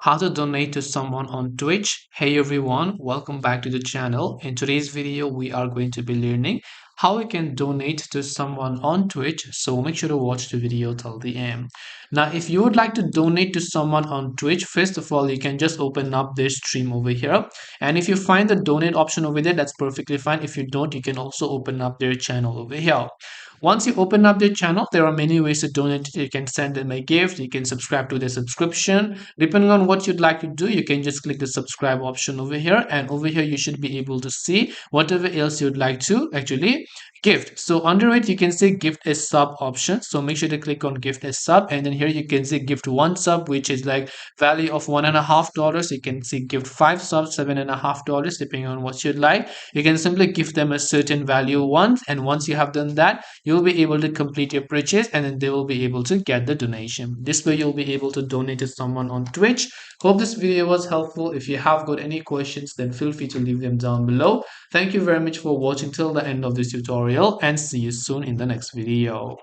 how to donate to someone on Twitch. Hey everyone, welcome back to the channel. In today's video, we are going to be learning how we can donate to someone on Twitch. So make sure to watch the video till the end. Now, if you would like to donate to someone on Twitch, first of all, you can just open up their stream over here. And if you find the donate option over there, that's perfectly fine. If you don't, you can also open up their channel over here. Once you open up their channel, there are many ways to donate. You can send them a gift, you can subscribe to their subscription. Depending on what you'd like to do, you can just click the subscribe option over here, and over here you should be able to see whatever else you'd like to actually gift. So under it you can say gift a sub option, so make sure to click on gift a sub, and then here you can say gift one sub, which is like value of $1.50. You can see gift five subs, $7.50, depending on what you'd like. You can simply give them a certain value once, and once you have done that, you'll be able to complete your purchase, and then they will be able to get the donation. This way you'll be able to donate to someone on Twitch. Hope this video was helpful. If you have got any questions, then feel free to leave them down below. Thank you very much for watching till the end of this tutorial, and see you soon in the next video.